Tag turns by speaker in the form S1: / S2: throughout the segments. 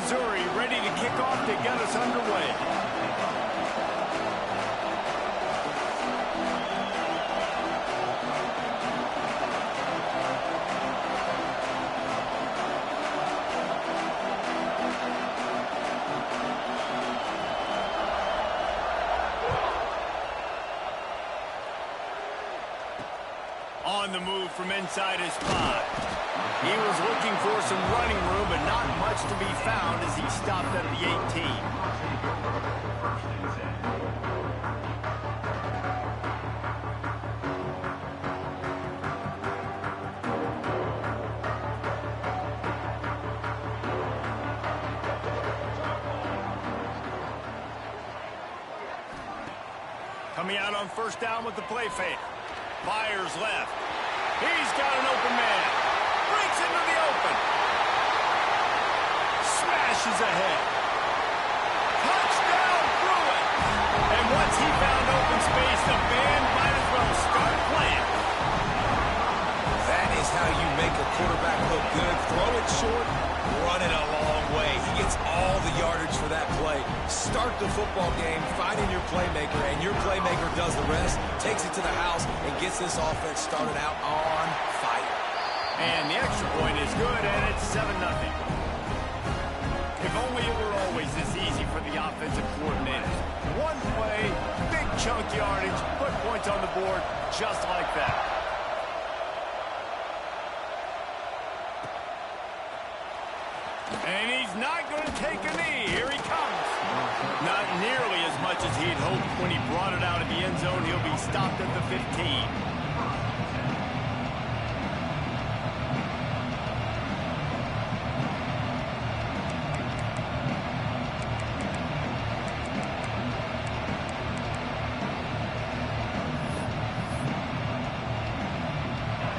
S1: Missouri, ready to kick off to get us underway. On the move from inside his 5. He was looking for some running room, but not much to be found as he stopped at the 18. Coming out on first down with the play fake. Fires left. He's got an open man. Breaks into the open. Smashes ahead. Touchdown, Bruin. And once he found open space, the band might as well start playing.
S2: That is how you make a quarterback look good. Throw it short, run it a long way. He gets all the yardage for that play. Start the football game, finding your playmaker, and your playmaker does the rest, takes it to the house, and gets this offense started out on fire.
S1: And the extra point is good, and it's 7-0. If only it were always this easy for the offensive coordinators. One play, big chunk yardage, put points on the board just like that. And he's not going to take a knee. Here he comes. Not nearly as much as he'd hoped when he brought it out of the end zone. He'll be stopped at the 15.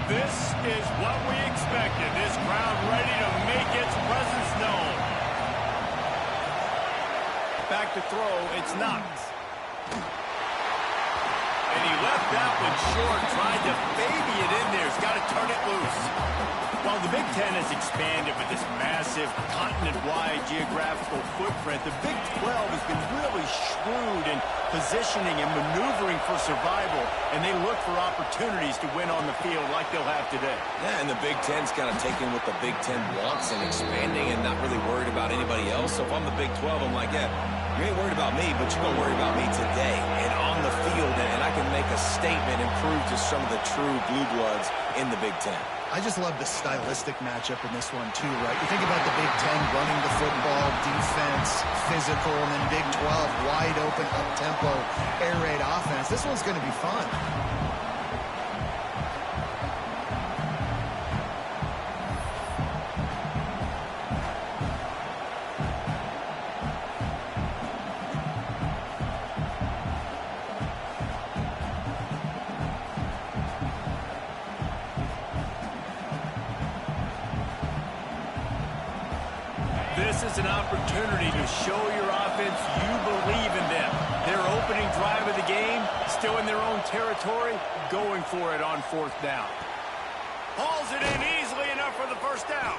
S1: This is what we expected. This crowd ready to make its presence known. Back to throw, it's Knox. And he left that one short, tried to baby it in there. He's got to turn it loose. While the Big Ten has expanded with this massive continent-wide geographical footprint, the Big 12 has been really shrewd in positioning and maneuvering for survival, and they look for opportunities to win on the field like they'll have today.
S2: Yeah, and the Big Ten's kind of taking what the Big Ten wants and expanding and not really worried about anybody else. So if I'm the Big 12, I'm like, yeah, you ain't worried about me, but you're going to worry about me today and on the field, and I can make a statement and prove to some of the true blue bloods in the Big Ten.
S3: I just love the stylistic matchup in this one, too, right? You think about the Big Ten running the football, defense, physical, and then Big 12, wide open, up-tempo, air raid offense. This one's going to be fun.
S1: This is an opportunity to show your offense you believe in them. Their opening drive of the game, still in their own territory, going for it on fourth down. Hauls it in easily enough for the first down.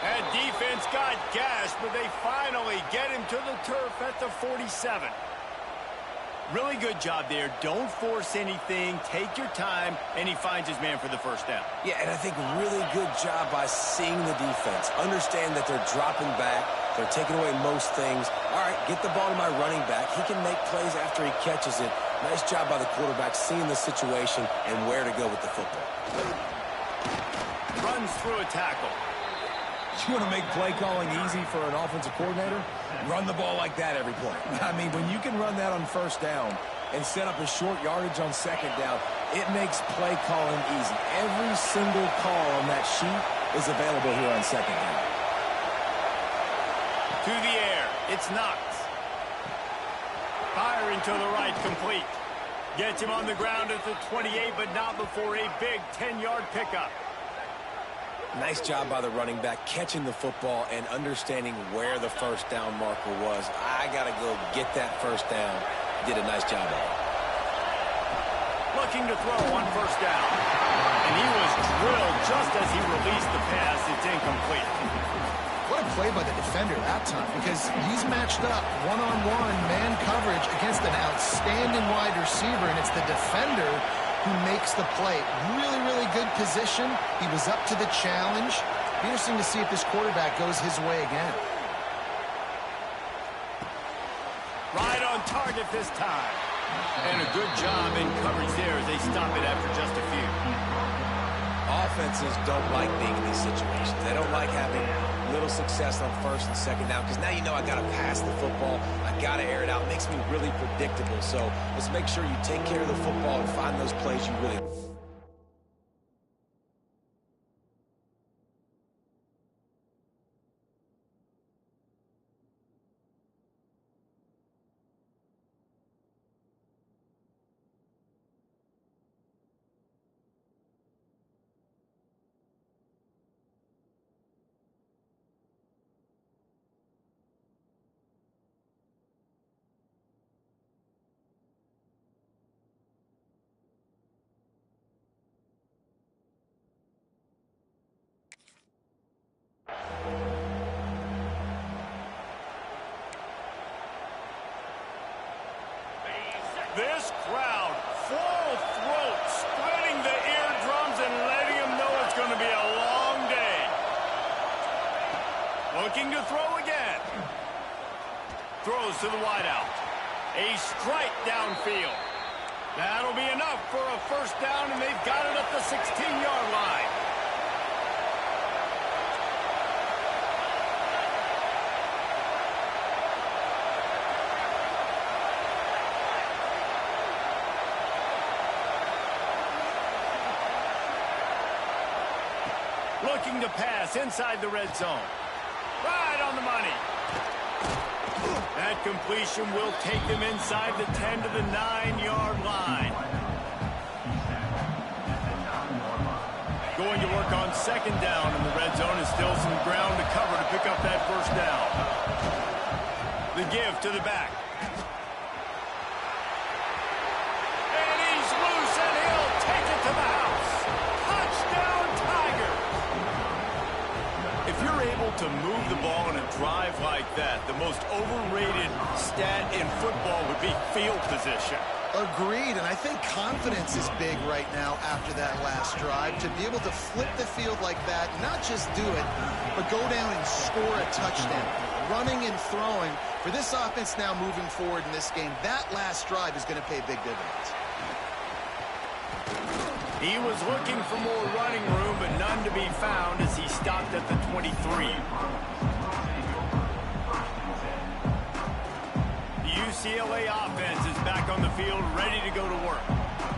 S1: That defense got gashed, but they finally get him to the turf at the 47. Really good job there. Don't force anything. Take your time, and he finds his man for the first down.
S2: Yeah, and I think really good job by seeing the defense. Understand that they're dropping back. They're taking away most things. All right, get the ball to my running back. He can make plays after he catches it. Nice job by the quarterback seeing the situation and where to go with the football.
S1: Runs through a tackle.
S2: You want to make play calling easy for an offensive coordinator? Run the ball like that every play. I mean, when you can run that on first down and set up a short yardage on second down, it makes play calling easy. Every single call on that sheet is available here on second down.
S1: To the air, it's Knox. Firing to the right, complete. Gets him on the ground at the 28, but not before a big 10-yard pickup.
S2: Nice job by the running back, catching the football and understanding where the first down marker was. I got to go get that first down. Did a nice job of it.
S1: Looking to throw on first down. And he was drilled just as he released the pass. It's incomplete.
S3: What a play by the defender that time, because he's matched up one-on-one man coverage against an outstanding wide receiver, and it's the defender who makes the play. Really, really good position. He was up to the challenge. Be interesting to see if this quarterback goes his way again.
S1: Right on target this time. And a good job in coverage there as they stop it after just a few.
S2: Offenses don't like being in these situations. They don't like having little success on first and second down, because now you know I got to pass the football. I got to air it out. It makes me really predictable. So let's make sure you take care of the football and find those plays you really want.
S1: This crowd, full throat, splitting the eardrums and letting them know it's going to be a long day. Looking to throw again. Throws to the wideout. A strike downfield. That'll be enough for a first down, and they've got it at the 16-yard line. Looking to pass inside the red zone. Right on the money. That completion will take them inside the 10 to the 9-yard line. Going to work on second down in the red zone, and still some ground to cover to pick up that first down. The give to the back. And he's loose, and he'll take it to the house. Touchdown, Tiger. If you're able to move the ball in a drive like that, the most overrated stat in football would be field position.
S3: Agreed, and I think confidence is big right now after that last drive. To be able to flip the field like that, not just do it, but go down and score a touchdown. Running and throwing. For this offense now moving forward in this game, that last drive is going to pay big dividends.
S1: He was looking for more running room, but none to be found as he stopped at the 23. The UCLA offense is back on the field, ready to go to work.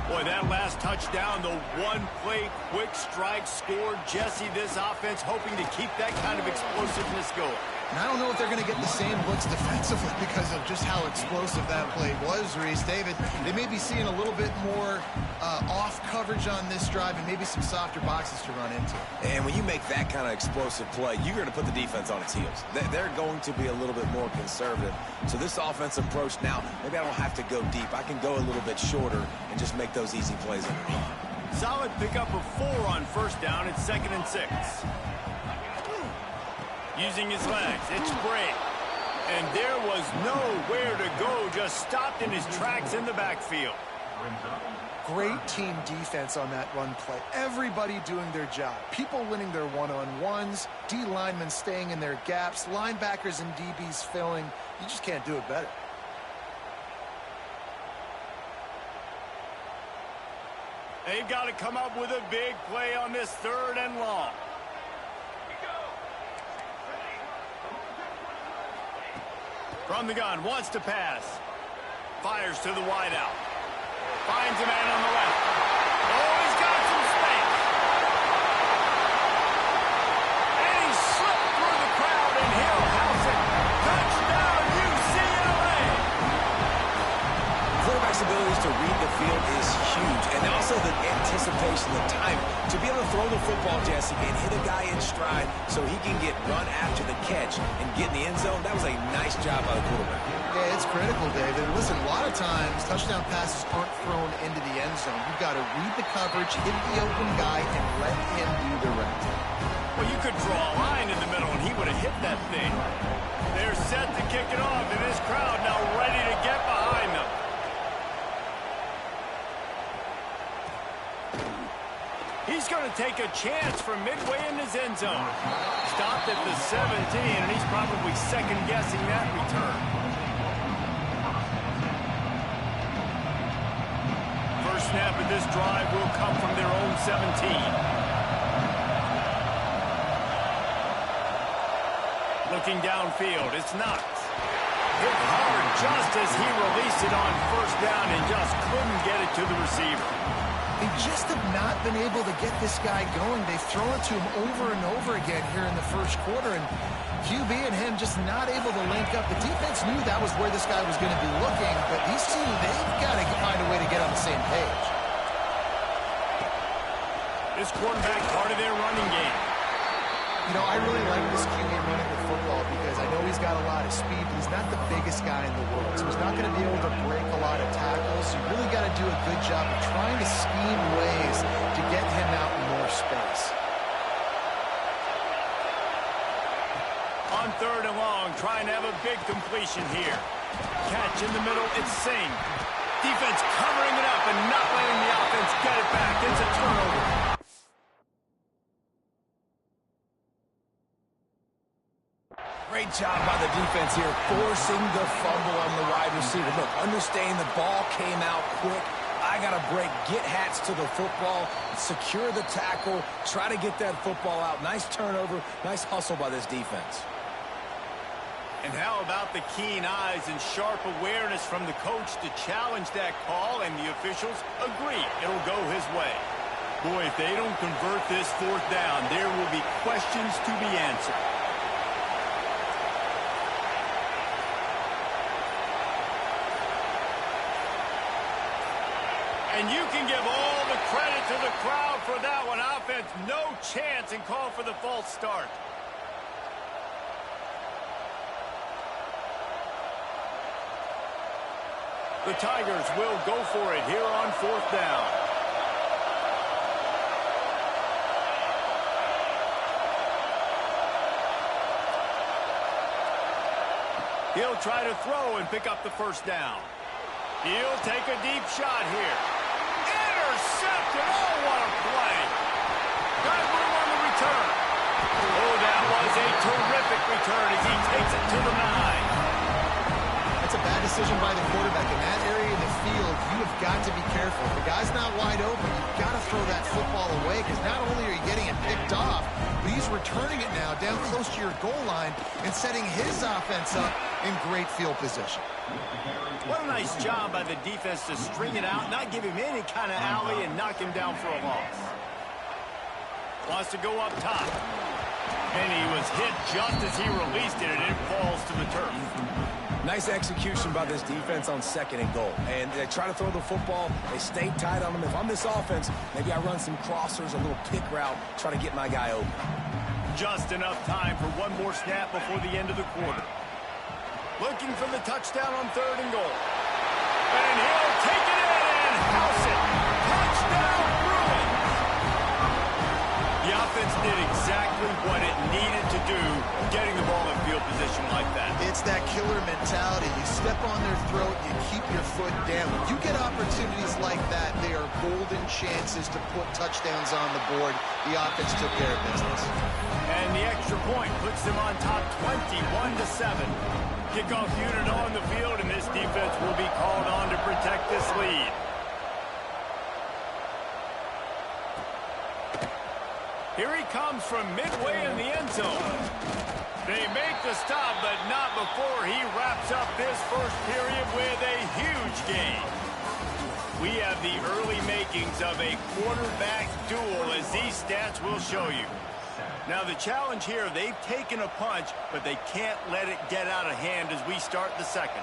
S1: Boy, that last touchdown, the one-play quick strike scored. Jesse, this offense hoping to keep that kind of explosiveness going.
S3: And I don't know if they're going to get the same looks defensively because of just how explosive that play was, Reese. David, they may be seeing a little bit more off coverage on this drive and maybe some softer boxes to run into.
S2: And when you make that kind of explosive play, you're going to put the defense on its heels. They're going to be a little bit more conservative. So this offensive approach now, maybe I don't have to go deep. I can go a little bit shorter and just make those easy plays underneath.
S1: Solid pickup of 4 on first down. It's 2nd and 6. Using his legs, it's great. And there was nowhere to go, just stopped in his tracks in the backfield.
S3: Great team defense on that run play. Everybody doing their job. People winning their one-on-ones, D linemen staying in their gaps, linebackers and DBs filling. You just can't do it better.
S1: They've got to come up with a big play on this 3rd and long. From the gun, wants to pass. Fires to the wideout. Finds a man on the left. Oh, he's got some space. And he slipped through the crowd, and he'll house it. Touchdown, UCLA.
S2: Quarterback's abilities to read the field is huge, and also the anticipation, the timing. To be able to throw the football, Jesse, and hit a guy in stride so he can get run after the catch and get in the end zone, that was a nice job by the quarterback.
S3: Yeah, it's critical, David. Listen, a lot of times touchdown passes aren't thrown into the end zone. You've got to read the coverage, hit the open guy, and let him do the rest.
S1: Well, you could draw a line in the middle, and he able to hit that thing. They're set to kick it off, and this crowd now ready to get behind them. He's going to take a chance from midway in his end zone. Stopped at the 17, and he's probably second-guessing that return. First snap of this drive will come from their own 17. Looking downfield, it's Knox. Hit hard just as he released it on first down and just couldn't get it to the receiver.
S3: They just have not been able to get this guy going. They've thrown it to him over and over again here in the first quarter, and QB and him just not able to link up. The defense knew that was where this guy was going to be looking, but these two, they've got to find a way to get on the same page.
S1: This quarterback part of their running game.
S3: You know, I really like this QB running the football because I know he's got a lot of speed, but he's not the biggest guy in the world. So he's not going to be able to break a lot of tackles. You really got to do a good job of trying to scheme ways to get him out in more space.
S1: On third and long, trying to have a big completion here. Catch in the middle, it's Singh. Defense covering it up and not letting the offense get it back. It's a turnover.
S2: Great job by the defense here, forcing the fumble on the wide receiver. Look, understanding the ball came out quick. I got to break, get hats to the football, secure the tackle, try to get that football out. Nice turnover, nice hustle by this defense.
S1: And how about the keen eyes and sharp awareness from the coach to challenge that call, and the officials agree it'll go his way. Boy, if they don't convert this fourth down, there will be questions to be answered. And you can give all the credit to the crowd for that one. Offense, no chance, and call for the false start. The Tigers will go for it here on fourth down. He'll try to throw and pick up the first down. He'll take a deep shot here. Intercepted. Oh, what a play. Got room on the return. Oh, that was a terrific return as he takes it to the 9.
S3: That's a bad decision by the quarterback. In that area of the field, you have got to be careful. If the guy's not wide open, you've got to throw that football away because not only are you getting it picked off, but he's returning it now down close to your goal line and setting his offense up in great field position.
S1: What a nice job by the defense to string it out, not give him any kind of alley, and knock him down for a loss. Wants to go up top. And he was hit just as he released it, and it falls to the turf.
S2: Nice execution by this defense on second and goal. And they try to throw the football. They stay tight on them. If I'm this offense, maybe I run some crossers, a little pick route, try to get my guy open.
S1: Just enough time for one more snap before the end of the quarter. Looking for the touchdown on third and goal. And he'll take it in and house it. Touchdown, Bruins. The offense did exactly what it needed to do, getting the ball in field position like that.
S3: It's that killer mentality. You step on their throat, you keep your foot down. When you get opportunities like that, they are golden chances to put touchdowns on the board. The offense took care of business.
S1: And the extra point puts them on top 21-7. Kickoff unit on the field, and this defense will be called on to protect this lead. Here he comes from midway in the end zone. They make the stop, but not before he wraps up this first period with a huge gain. We have the early makings of a quarterback duel, as these stats will show you. Now, the challenge here, they've taken a punch, but they can't let it get out of hand as we start the second.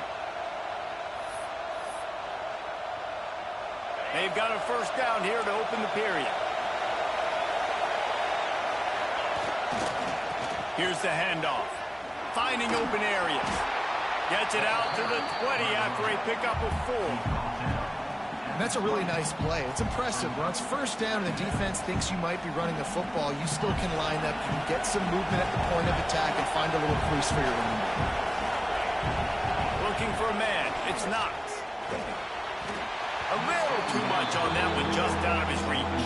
S1: They've got a first down here to open the period. Here's the handoff. Finding open areas. Gets it out to the 20 after a pickup of 4.
S3: And that's a really nice play. It's impressive. When it's first down and the defense thinks you might be running the football, you still can line up. You can get some movement at the point of attack and find a little crease for your running back.
S1: Looking for a man. It's Knox. A little too much on that one, just out of his reach.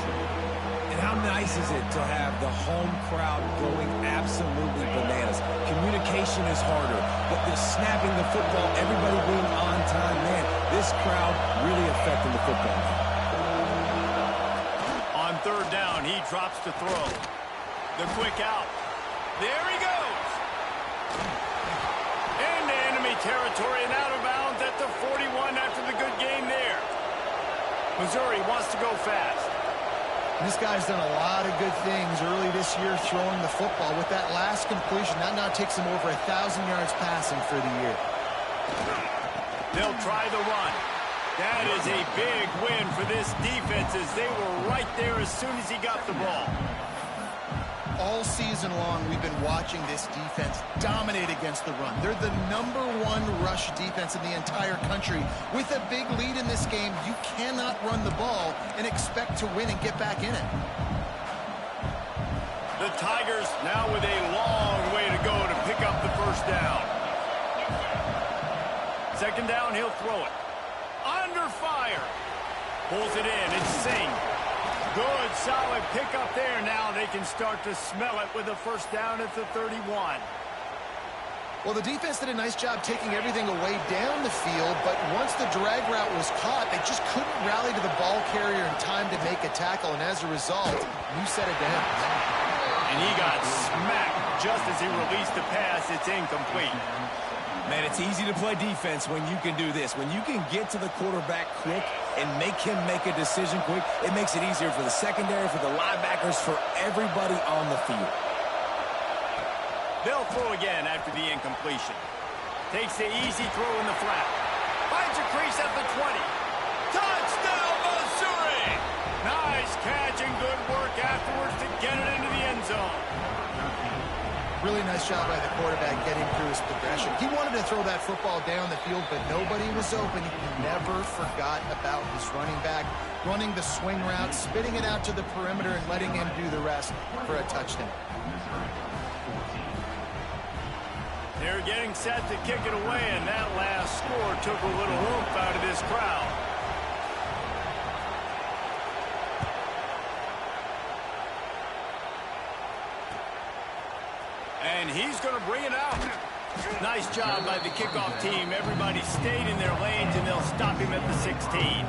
S2: And how nice is it to have the home crowd going absolutely bananas? Communication is harder, but the snapping the football, everybody being on time, man, this crowd really affecting the football.
S1: On third down, he drops to throw. The quick out. There he goes. Into enemy territory and out of bounds at the 41 after the good game there. Missouri wants to go fast.
S3: This guy's done a lot of good things early this year throwing the football. With that last completion, that now takes him over 1,000 yards passing for the year.
S1: They'll try the run. That is a big win for this defense as they were right there as soon as he got the ball.
S3: All season long, we've been watching this defense dominate against the run. They're the #1 rush defense in the entire country. With a big lead in this game, you cannot run the ball and expect to win and get back in it.
S1: The Tigers now with a long way to go to pick up the first down. Second down, he'll throw it. Under fire. Pulls it in. It's Singh. Good, solid pickup there. Now they can start to smell it with a first down at the 31.
S3: Well, the defense did a nice job taking everything away down the field, but once the drag route was caught, they just couldn't rally to the ball carrier in time to make a tackle, and as a result, you set it down.
S1: And he got smacked just as he released the pass. It's incomplete.
S2: Man, it's easy to play defense when you can do this. When you can get to the quarterback quick and make him make a decision quick, it makes it easier for the secondary, for the linebackers, for everybody on the field.
S1: They'll throw again after the incompletion. Takes the easy throw in the flat. Finds a crease at the 20. Touchdown, Missouri! Nice catch and good work afterwards to get it into the end zone.
S3: Really nice job by the quarterback getting through his progression. He wanted to throw that football down the field, but nobody was open. He never forgot about his running back, running the swing route, spitting it out to the perimeter, and letting him do the rest for a touchdown.
S1: They're getting set to kick it away, and that last score took a little oomph out of this crowd. And he's going to bring it out. Nice job by the kickoff team. Everybody stayed in their lanes, and they'll stop him at the 16.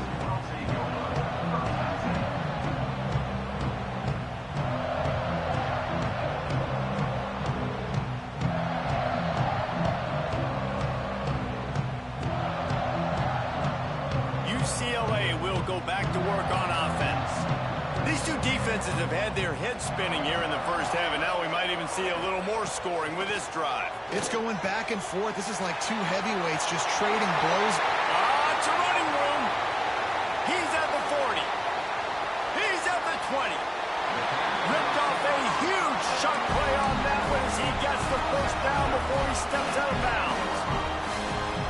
S1: UCLA will go back to work on offense. These two defenses have had their heads spinning here in the first half, and now we might even see a little more scoring with this drive.
S3: It's going back and forth. This is like two heavyweights just trading blows.
S1: It's a running room. He's at the 40. He's at the 20. Ripped off a huge chunk play on that one as he gets the first down before he steps out of bounds.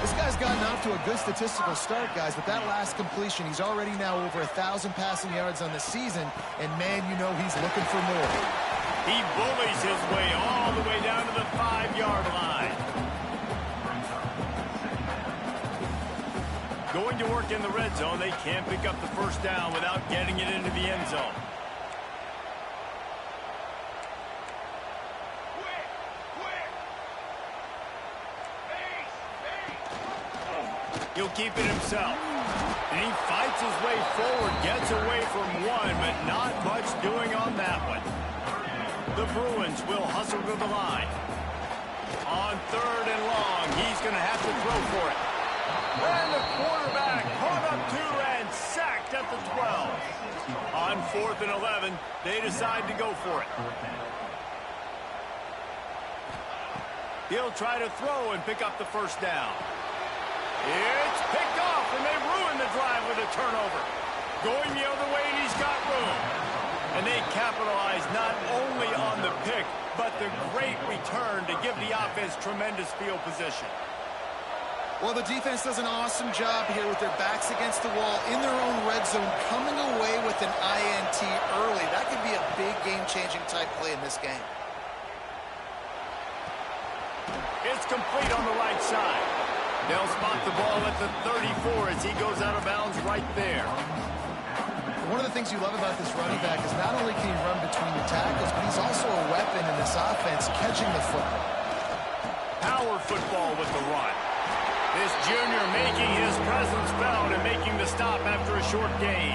S3: This guy's gotten off to a good statistical start, guys, but that last completion, he's already now over 1,000 passing yards on the season, and man, you know he's looking for more.
S1: He bullies his way all the way down to the 5-yard line. Going to work in the red zone, they can't pick up the first down without getting it into the end zone. He'll keep it himself. And he fights his way forward, gets away from one, but not much doing on that one. The Bruins will hustle to the line. On third and long, he's going to have to throw for it. And the quarterback caught up to and sacked at the 12. On fourth and 11, they decide to go for it. He'll try to throw and pick up the first down. It's picked off, and they ruin the drive with a turnover. Going the other way, and he's got room. And they capitalize not only on the pick, but the great return to give the offense tremendous field position.
S3: Well, the defense does an awesome job here with their backs against the wall in their own red zone, coming away with an INT early. That could be a big game-changing type play in this game.
S1: It's complete on the right side. They'll spot the ball at the 34 as he goes out of bounds right there.
S3: One of the things you love about this running back is not only can he run between the tackles, but he's also a weapon in this offense, catching the football.
S1: Power football with the run. This junior making his presence felt and making the stop after a short gain.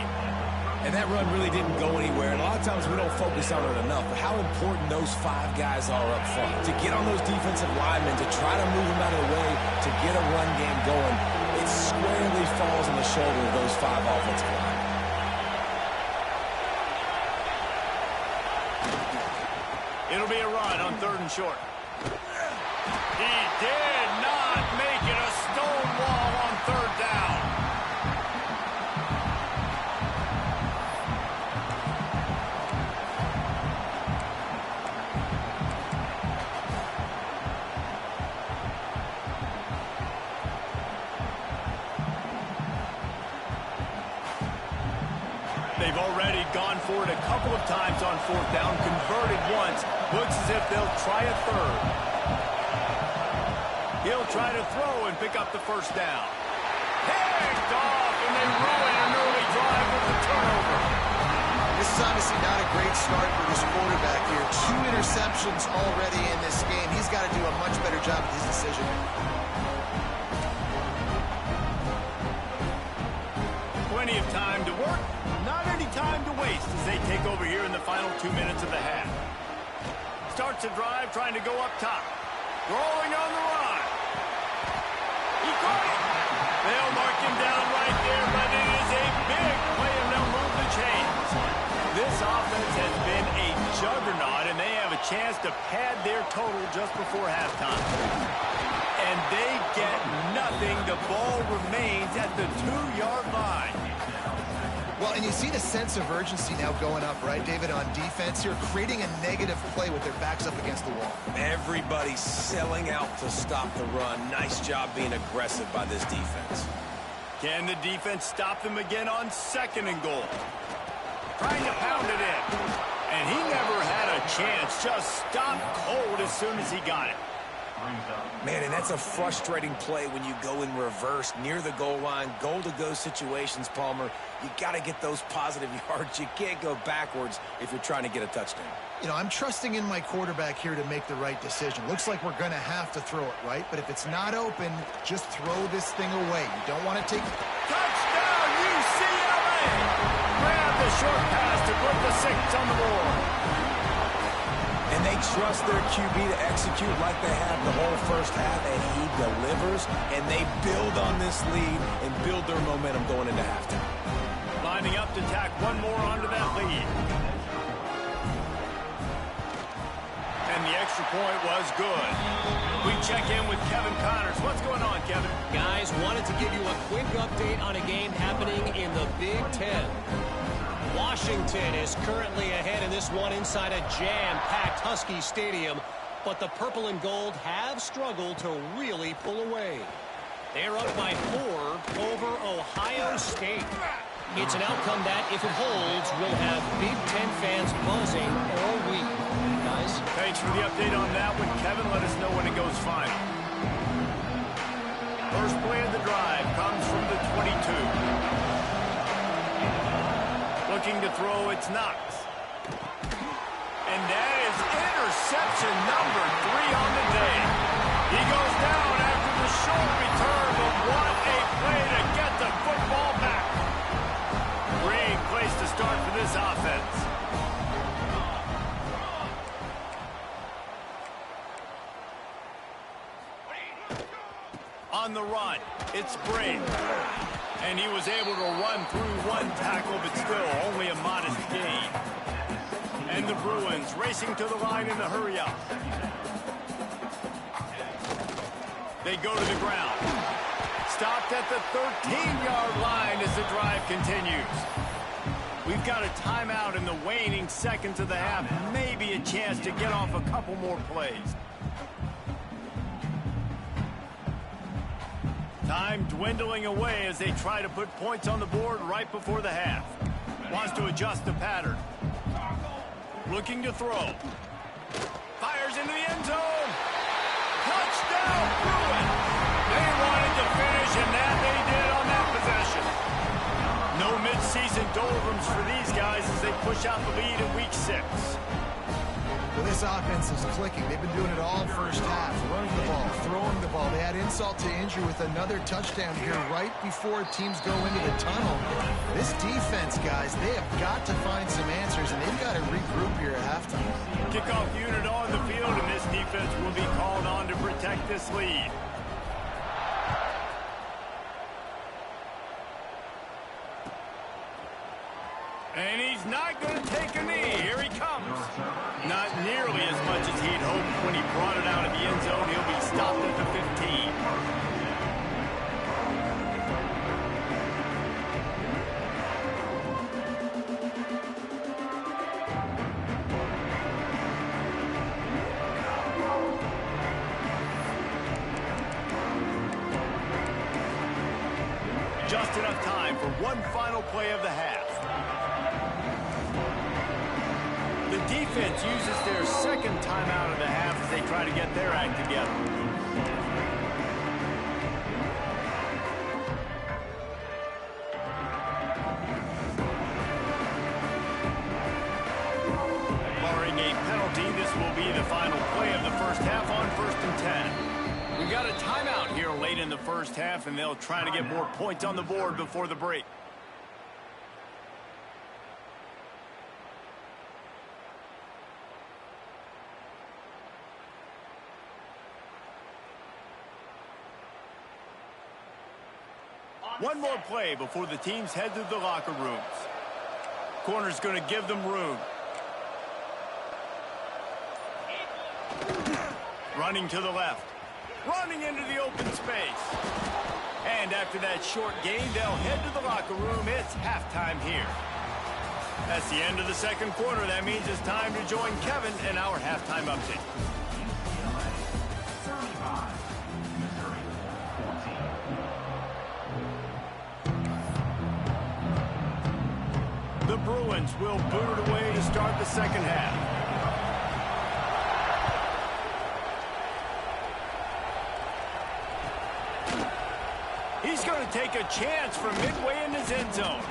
S2: And that run really didn't go anywhere. And a lot of times we don't focus on it enough, but how important those 5 guys are up front. To get on those defensive linemen, to try to move them out of the way, to get a run game going, it squarely falls on the shoulder of those 5 offensive linemen.
S1: It'll be a run on 3rd and short. He did not make it a stone wall on 3rd down. They've already gone for it a couple of times on 4th down, converted once. Looks as if they'll try a 3rd. He'll try to throw and pick up the 1st down. Picked off, and they ruin an early drive with the turnover.
S3: This is obviously not a great start for this quarterback here. 2 interceptions already in this game. He's got to do a much better job with his decision.
S1: Plenty of time to work, not any time to waste as they take over here in the final 2 minutes of the half. Starts a drive trying to go up top. Rolling on the run. He caught it. They'll mark him down right there, but it is a big play, and they'll move the chains. This offense has been a juggernaut, and they have a chance to pad their total just before halftime. And they get nothing. The ball remains at the 2-yard line.
S3: Well, and you see the sense of urgency now going up, right, David, on defense here, creating a negative play with their backs up against the wall.
S2: Everybody's selling out to stop the run. Nice job being aggressive by this defense.
S1: Can the defense stop them again on 2nd and goal? Trying to pound it in. And he never had a chance. Just stopped cold as soon as he got it.
S2: Man, and that's a frustrating play when you go in reverse near the goal line, goal-to-go situations, Palmer. You got to get those positive yards. You can't go backwards if you're trying to get a touchdown.
S3: You know, I'm trusting in my quarterback here to make the right decision. Looks like we're going to have to throw it, right? But if it's not open, just throw this thing away. You don't want to take...
S1: Touchdown, UCLA! Grab the short pass to put the 6 on the board.
S2: And they trust their QB to execute like they have the whole first half, and he delivers, and they build on this lead and build their momentum going into halftime.
S1: Lining up to tack one more onto that lead. And the extra point was good. We check in with Kevin Connors. What's going on, Kevin?
S4: Guys, wanted to give you a quick update on a game happening in the Big Ten. Washington is currently ahead in this one inside a jam-packed Husky Stadium, but the purple and gold have struggled to really pull away. They're up by 4 over Ohio State. It's an outcome that, if it holds, will have Big Ten fans buzzing all week. Guys?
S1: Thanks for the update on that one, Kevin. Let us know when it goes final. First play of the drive comes from the 22. Looking to throw, it's Knox. And that is interception number 3 on the day. He goes down after the short return, but what a play to get the football back. Great place to start for this offense. On the run, it's Brave. And he was able to run through 1 tackle, but still only a modest gain. And the Bruins racing to the line in a hurry-up. They go to the ground. Stopped at the 13-yard line as the drive continues. We've got a timeout in the waning seconds of the half. Maybe a chance to get off a couple more plays. Time dwindling away as they try to put points on the board right before the half. Wants to adjust the pattern. Looking to throw. Fires into the end zone. Touchdown, Bruin. They wanted to finish, and that they did on that possession. No mid-season doldrums for these guys as they push out the lead in week 6.
S3: Well, this offense is clicking. They've been doing it all first half. Running the ball, throwing the ball. They had insult to injury with another touchdown here right before teams go into the tunnel. This defense, guys, they have got to find some answers, and they've got to regroup here at halftime.
S1: Kickoff unit on the field, and this defense will be called on to protect this lead. And he's not going to take a knee. Here he comes. Not nearly as much as he'd hoped when he brought it out of the end zone. He'll be stopped at the 15. Just enough time for one final play of the half. The defense uses their second timeout of the half as they try to get their act together. Barring a penalty, this will be the final play of the first half on 1st and 10. We got a timeout here late in the first half, and they'll try to get more points on the board before the break. One more play before the teams head to the locker rooms. Corner's going to give them room. Running to the left. Running into the open space. And after that short gain, they'll head to the locker room. It's halftime here. That's the end of the second quarter. That means it's time to join Kevin in our halftime update. The Bruins will boot it away to start the second half. He's going to take a chance from midway in his end zone.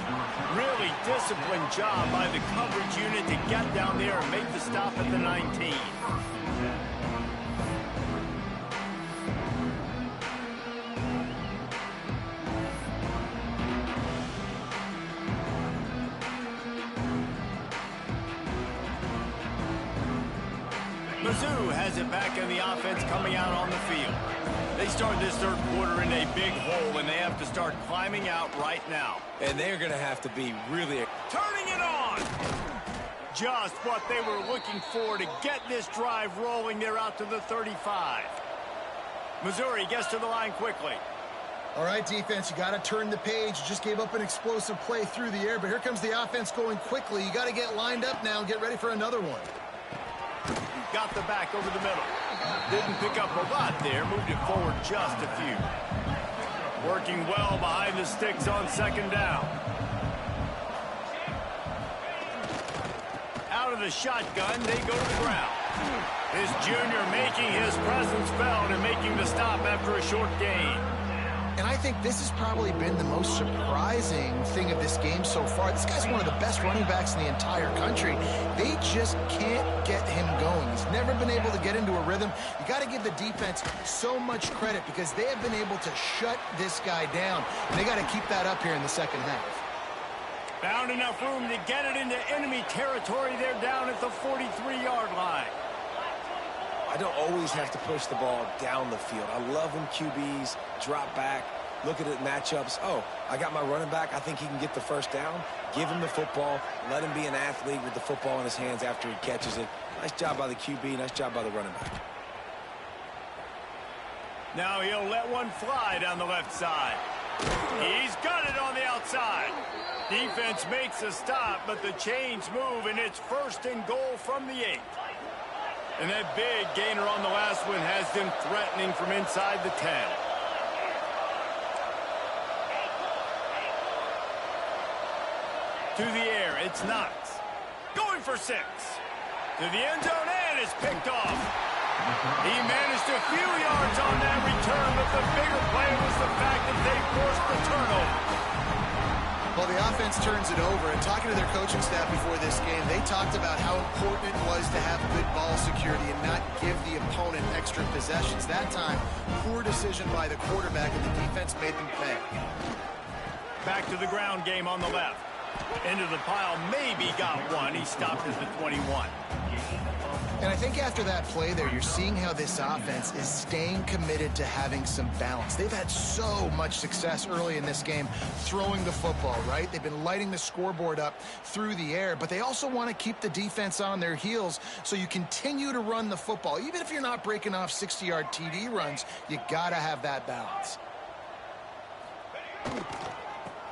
S1: Really disciplined job by the coverage unit to get down there and make the stop at the 19. Mizzou has it back in the offense coming out on the field. They start this third quarter in a big hole, and they have to start climbing out right now.
S2: And they're going to have to be really...
S1: Turning it on! Just what they were looking for to get this drive rolling. They're out to the 35. Missouri gets to the line quickly.
S3: All right, defense, you got to turn the page. You just gave up an explosive play through the air, but here comes the offense going quickly. You got to get lined up now and get ready for another one.
S1: Got the back over the middle. Didn't pick up a lot there. Moved it forward just a few. Working well behind the sticks on second down. Out of the shotgun, they go to the ground. This junior making his presence felt and making the stop after a short gain.
S3: And I think this has probably been the most surprising thing of this game so far. This guy's one of the best running backs in the entire country. They just can't get him going. He's never been able to get into a rhythm. You got to give the defense so much credit because they have been able to shut this guy down. And they got to keep that up here in the second half.
S1: Found enough room to get it into enemy territory. They're down at the 43-yard line.
S2: I don't always have to push the ball down the field. I love when QBs drop back, look at it matchups. Oh, I got my running back. I think he can get the first down. Give him the football. Let him be an athlete with the football in his hands after he catches it. Nice job by the QB. Nice job by the running back.
S1: Now he'll let one fly down the left side. He's got it on the outside. Defense makes a stop, but the chains move, and it's 1st and goal from the 8. And that big gainer on the last one has them threatening from inside the 10. To the air, it's Knox. Going for 6. To the end zone, and it's picked off. He managed a few yards on that return, but the bigger play was the fact that they forced the turnover.
S3: Well, the offense turns it over, and talking to their coaching staff before this game, they talked about how important it was to have good ball security and not give the opponent extra possessions. That time, poor decision by the quarterback, and the defense made them pay.
S1: Back to the ground game on the left. Into the pile, maybe got one. He stopped at the 21.
S3: And I think after that play there, you're seeing how this offense is staying committed to having some balance. They've had so much success early in this game throwing the football, right? They've been lighting the scoreboard up through the air, but they also want to keep the defense on their heels, so you continue to run the football. Even if you're not breaking off 60-yard TD runs, you got to have that balance.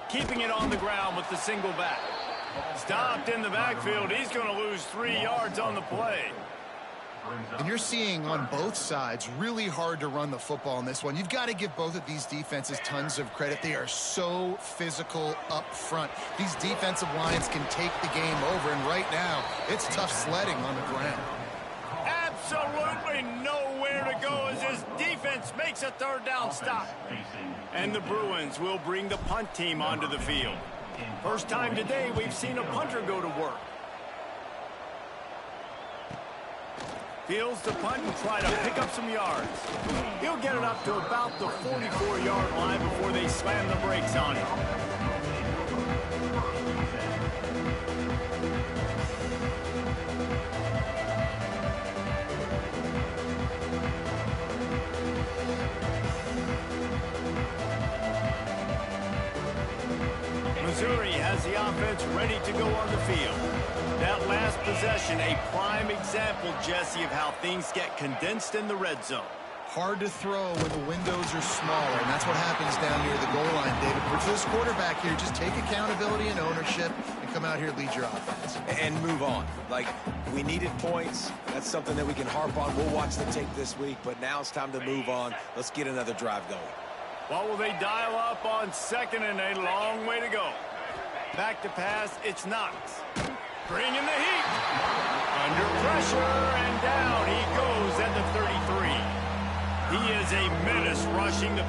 S1: Keeping it on the ground with the single back. Stopped in the backfield. He's going to lose 3 yards on the play.
S3: And you're seeing on both sides really hard to run the football in this one. You've got to give both of these defenses tons of credit. They are so physical up front. These defensive lines can take the game over, and right now it's tough sledding on the ground.
S1: Absolutely nowhere to go as his defense makes a third down stop. And the Bruins will bring the punt team onto the field. First time today we've seen a punter go to work. Fields the punt and try to pick up some yards. He'll get it up to about the 44-yard line before they slam the brakes on him. Missouri has the offense ready to go on the field. That last possession, a prime example, Jesse, of how things get condensed in the red zone.
S3: Hard to throw when the windows are smaller, and that's what happens down near the goal line, David. But for this quarterback here, just take accountability and ownership and come out here and lead your offense.
S2: And move on. Like, we needed points. That's something that we can harp on. We'll watch the tape this week, but now it's time to move on. Let's get another drive going.
S1: What will they dial up on second and a long way to go? Back to pass, it's Knox. Bringing the heat. Under pressure, and down he goes at the 33. He is a menace rushing the